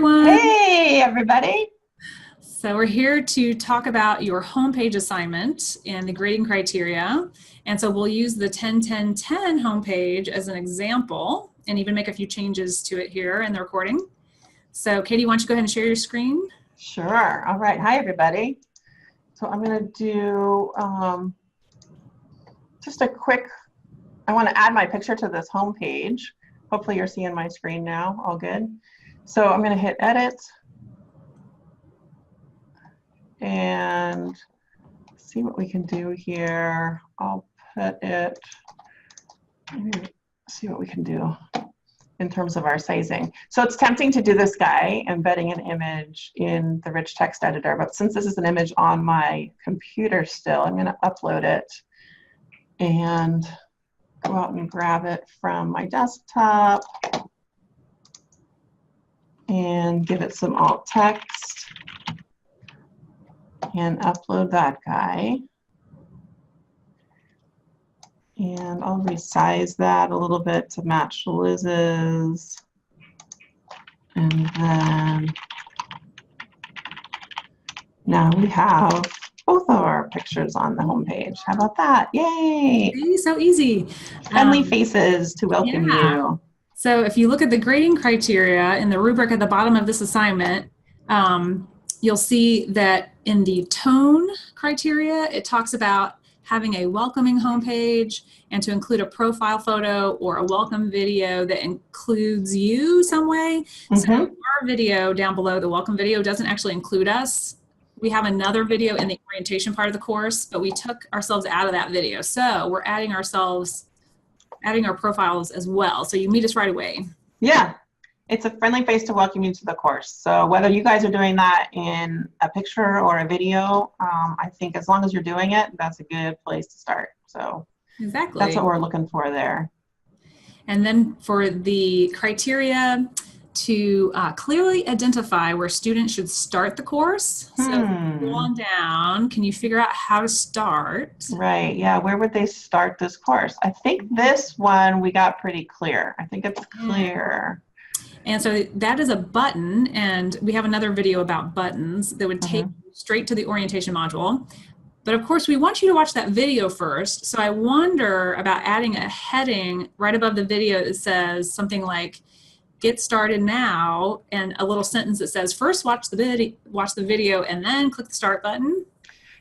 everyone. Hey, everybody. So we're here to talk about your homepage assignment and the grading criteria. And so we'll use the 10-10-10 homepage as an example and even make a few changes to it here in the recording. So Katie, why don't you go ahead and share your screen? Sure. All right. Hi, everybody. So I'm going to do just a quick, I want to add my picture to this homepage. Hopefully you're seeing my screen now. All good. So I'm going to hit edit and see what we can do here. I'll put it, see what we can do in terms of our sizing. So it's tempting to do this guy, embedding an image in the rich text editor, but since this is an image on my computer still, I'm going to upload it and go out and grab it from my desktop and give it some alt text and upload that guy. And I'll resize that a little bit to match Liz's. And then now we have both of our pictures on the homepage. How about that? Yay! See, so easy. Friendly faces to welcome you. So if you look at the grading criteria in the rubric at the bottom of this assignment, you'll see that in the tone criteria, it talks about having a welcoming homepage and to include a profile photo or a welcome video that includes you some way. So our video down below, the welcome video, doesn't actually include us. We have another video in the orientation part of the course, but we took ourselves out of that video. So we're adding our profiles as well. So you meet us right away. Yeah. It's a friendly face to welcome you to the course. So whether you guys are doing that in a picture or a video, I think as long as you're doing it, that's a good place to start. So exactly, that's what we're looking for there. And then for the criteria to clearly identify where students should start the course. So go on down, can you figure out how to start? Right, yeah, where would they start this course? I think this one we got pretty clear. I think it's clear. And so that is a button, and we have another video about buttons that would take you straight to the orientation module. But of course, we want you to watch that video first. So I wonder about adding a heading right above the video that says something like, "Get started now," and a little sentence that says, "First watch the video and then click the start button."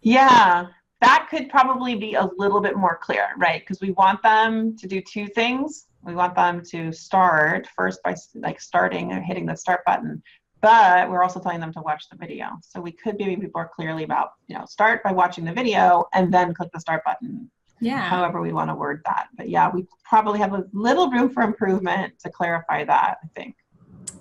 Yeah, that could probably be a little bit more clear, right? Because we want them to do two things. We want them to start first by starting and hitting the start button, but we're also telling them to watch the video. So we could maybe be more clearly about, start by watching the video and then click the start button. Yeah. However we want to word that. But yeah, we probably have a little room for improvement to clarify that, I think.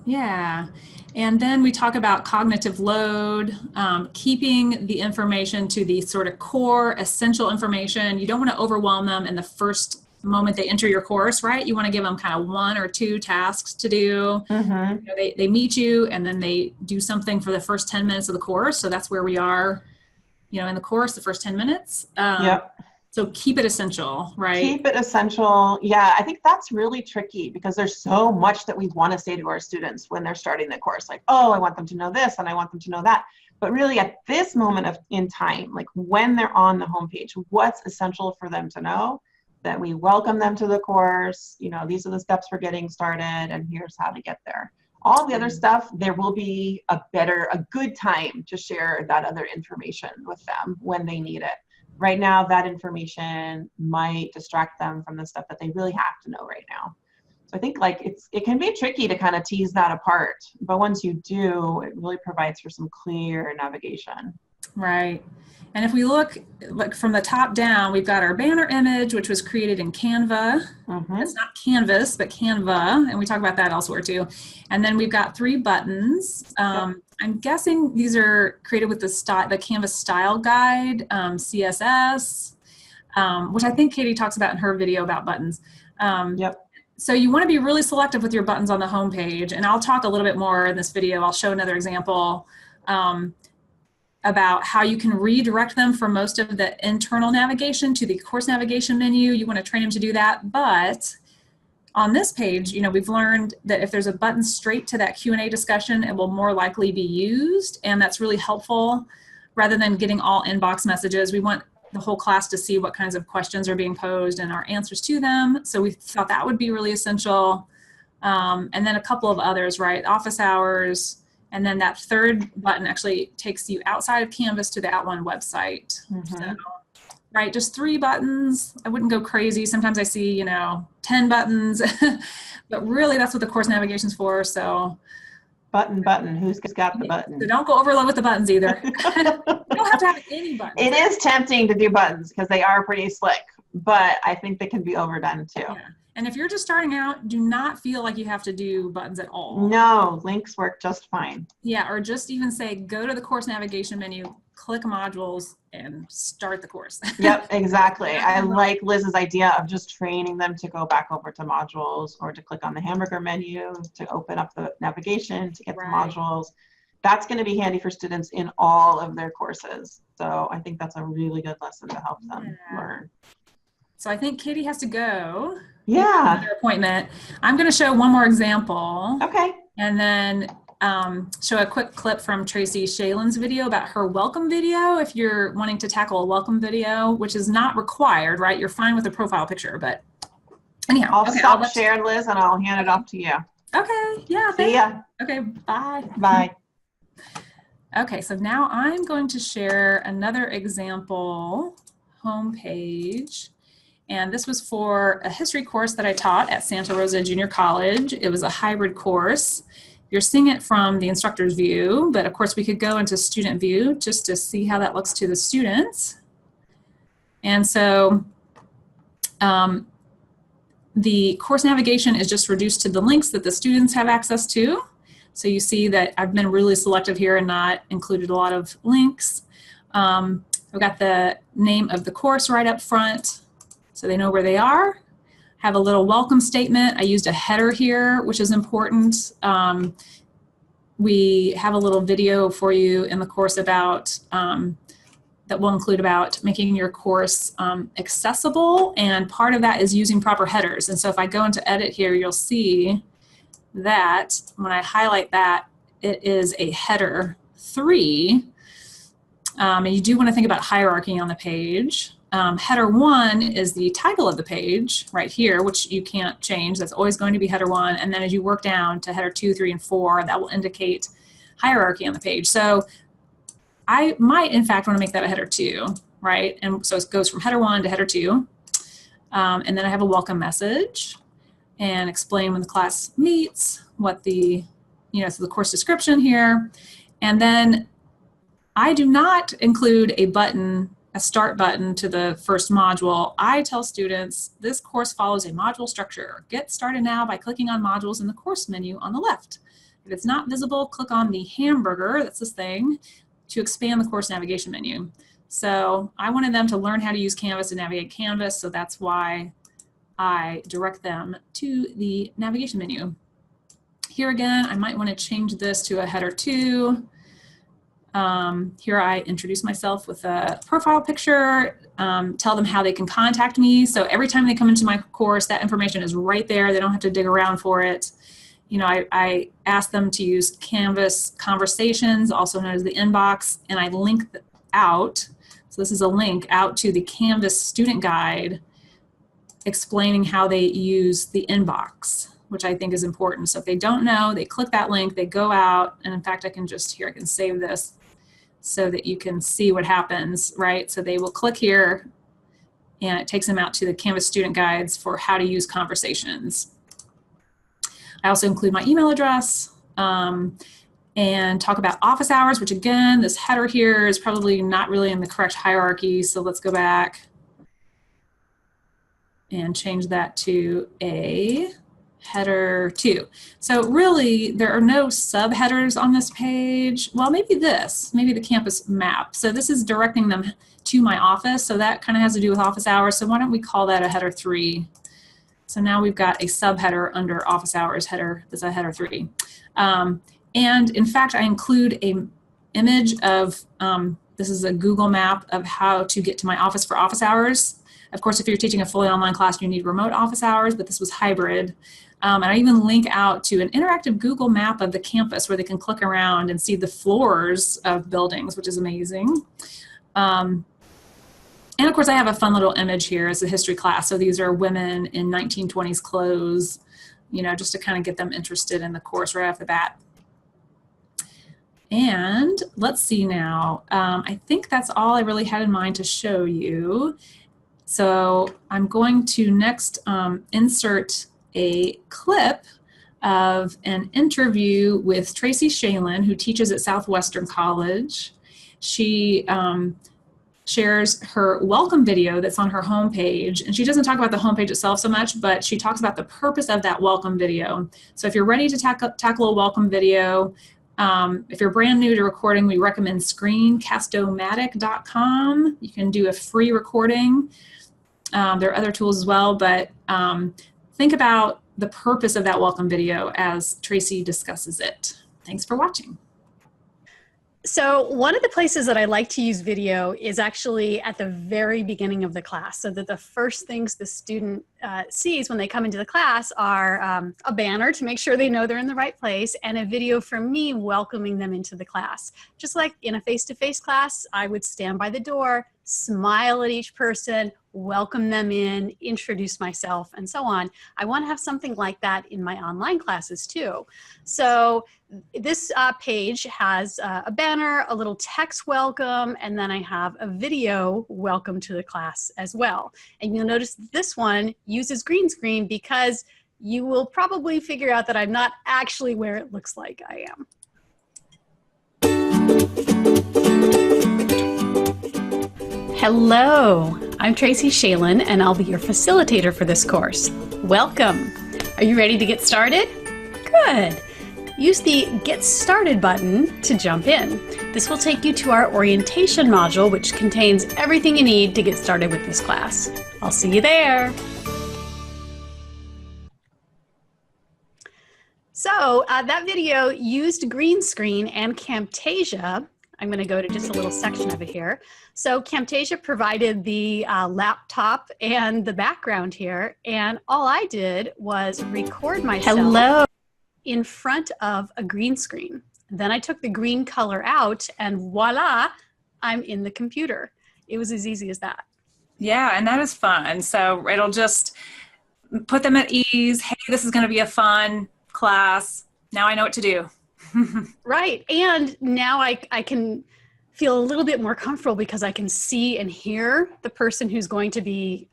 Yeah. And then we talk about cognitive load, keeping the information to the sort of core essential information. You don't want to overwhelm them in the first moment they enter your course, right? You want to give them kind of one or two tasks to do. They meet you and then they do something for the first 10 minutes of the course. So that's where we are, in the course, the first 10 minutes. So keep it essential, right? Keep it essential. Yeah, I think that's really tricky because there's so much that we want to say to our students when they're starting the course. Like, oh, I want them to know this and I want them to know that. But really at this moment in time, like when they're on the homepage, what's essential for them to know? That we welcome them to the course, these are the steps for getting started and here's how to get there. All the other stuff, there will be a good time to share that other information with them when they need it. Right now, that information might distract them from the stuff that they really have to know right now. So I think it can be tricky to kind of tease that apart, but once you do, it really provides for some clear navigation. Right. And if we look from the top down, we've got our banner image, which was created in Canva. It's not Canvas, but Canva. And we talk about that elsewhere too. And then we've got 3 buttons. I'm guessing these are created with the Canvas style guide, CSS, which I think Katie talks about in her video about buttons. So you want to be really selective with your buttons on the homepage. And I'll talk a little bit more in this video. I'll show another example. About how you can redirect them from most of the internal navigation to the course navigation menu. You want to train them to do that, but on this page, we've learned that if there's a button straight to that Q&A discussion, it will more likely be used, and that's really helpful. Rather than getting all inbox messages, we want the whole class to see what kinds of questions are being posed and our answers to them. So we thought that would be really essential. And then a couple of others, right? Office hours. And then that third button actually takes you outside of Canvas to the @ONE website. So, right, just 3 buttons. I wouldn't go crazy. Sometimes I see, 10 buttons, but really that's what the course navigation's for. So button, who's got the button? So don't go overload with the buttons either. You don't have to have any buttons. It is tempting to do buttons because they are pretty slick, but I think they can be overdone too. Yeah. And if you're just starting out, do not feel like you have to do buttons at all. No, links work just fine. Yeah, or just even say, go to the course navigation menu, click modules, and start the course. Yep, exactly. I like Liz's idea of just training them to go back over to modules or to click on the hamburger menu to open up the navigation to get the modules. That's going to be handy for students in all of their courses. So I think that's a really good lesson to help them learn. So I think Katie has to go. Yeah. Another appointment. I'm going to show one more example. Okay. And then show a quick clip from Tracy Shalin's video about her welcome video. If you're wanting to tackle a welcome video, which is not required, right? You're fine with a profile picture, but anyhow. I'll stop sharing, Liz, and I'll hand it off to you. Okay. Yeah. See ya. Okay. Bye. Bye. Okay. So now I'm going to share another example homepage. And this was for a history course that I taught at Santa Rosa Junior College. It was a hybrid course. You're seeing it from the instructor's view, but of course we could go into student view just to see how that looks to the students. And so the course navigation is just reduced to the links that the students have access to. So you see that I've been really selective here and not included a lot of links. I've got the name of the course right up front, so they know where they are. Have a little welcome statement. I used a header here, which is important. We have a little video for you in the course about, that will include about making your course accessible, and part of that is using proper headers. And so if I go into edit here, you'll see that when I highlight that, it is a header 3. And you do want to think about hierarchy on the page. Header 1 is the title of the page right here, which you can't change. That's always going to be header 1. And then as you work down to header 2, 3, and 4, that will indicate hierarchy on the page. So I might, in fact, want to make that a header 2, right? And so it goes from header 1 to header 2. And then I have a welcome message and explain when the class meets, what the, so the course description here. And then I do not include a button, a start button to the first module. I tell students this course follows a module structure. Get started now by clicking on modules in the course menu on the left. If it's not visible, click on the hamburger, that's this thing, to expand the course navigation menu. So I wanted them to learn how to use Canvas to navigate Canvas, so that's why I direct them to the navigation menu. Here again, I might want to change this to a header 2. Here I introduce myself with a profile picture, tell them how they can contact me. So every time they come into my course, that information is right there. They don't have to dig around for it. I ask them to use Canvas Conversations, also known as the inbox, and I link out. So this is a link out to the Canvas student guide explaining how they use the inbox, which I think is important. So if they don't know, they click that link, they go out, and in fact, I can save this so that you can see what happens, right? So they will click here, and it takes them out to the Canvas student guides for how to use conversations. I also include my email address and talk about office hours, which again, this header here is probably not really in the correct hierarchy. So let's go back and change that to a header 2. So really, there are no subheaders on this page. Well, maybe the campus map. So this is directing them to my office. So that kind of has to do with office hours. So why don't we call that a header 3? So now we've got a subheader under office hours header. That's a header 3. And in fact, I include a image of, this is a Google map of how to get to my office for office hours. Of course, if you're teaching a fully online class, you need remote office hours, but this was hybrid. And I even link out to an interactive Google map of the campus where they can click around and see the floors of buildings, which is amazing. And of course, I have a fun little image here as a history class. So these are women in 1920s clothes, you know, just to kind of get them interested in the course right off the bat. And let's see now. I think that's all I really had in mind to show you. So I'm going to next insert a clip of an interview with Tracy Shalin, who teaches at Southwestern College. She shares her welcome video that's on her homepage, and she doesn't talk about the homepage itself so much, but she talks about the purpose of that welcome video. So if you're ready to tackle a welcome video, if you're brand new to recording, we recommend screencast-o-matic.com. You can do a free recording. There are other tools as well, but think about the purpose of that welcome video as Tracy discusses it. Thanks for watching. So one of the places that I like to use video is actually at the very beginning of the class, so that the first things the student sees when they come into the class are a banner to make sure they know they're in the right place, and a video from me welcoming them into the class. Just like in a face-to-face class, I would stand by the door, smile at each person, welcome them in, introduce myself, and so on. I want to have something like that in my online classes too. So this page has a banner, a little text welcome, and then I have a video welcome to the class as well. And you'll notice this one uses green screen because you will probably figure out that I'm not actually where it looks like I am. Hello, I'm Tracy Shalin, and I'll be your facilitator for this course. Welcome. Are you ready to get started? Good. Use the Get Started button to jump in. This will take you to our orientation module, which contains everything you need to get started with this class. I'll see you there. So that video used green screen and Camtasia. I'm going to go to just a little section of it here. So Camtasia provided the laptop and the background here, and all I did was record myself in front of a green screen. Then I took the green color out, and voila, I'm in the computer. It was as easy as that. Yeah, and that is fun. So it'll just put them at ease. Hey, this is going to be a fun class. Now I know what to do. Right. And now I can feel a little bit more comfortable because I can see and hear the person who's going to be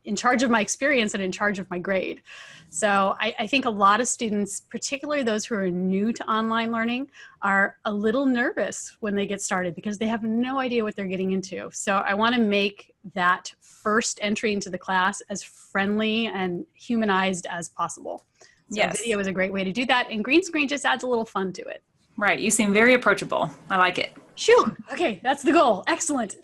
in charge of my experience and in charge of my grade. So I think a lot of students, particularly those who are new to online learning, are a little nervous when they get started because they have no idea what they're getting into. So I want to make that first entry into the class as friendly and humanized as possible. So yes. Video is a great way to do that, and green screen just adds a little fun to it. Right. You seem very approachable. I like it. Phew. Okay, that's the goal. Excellent.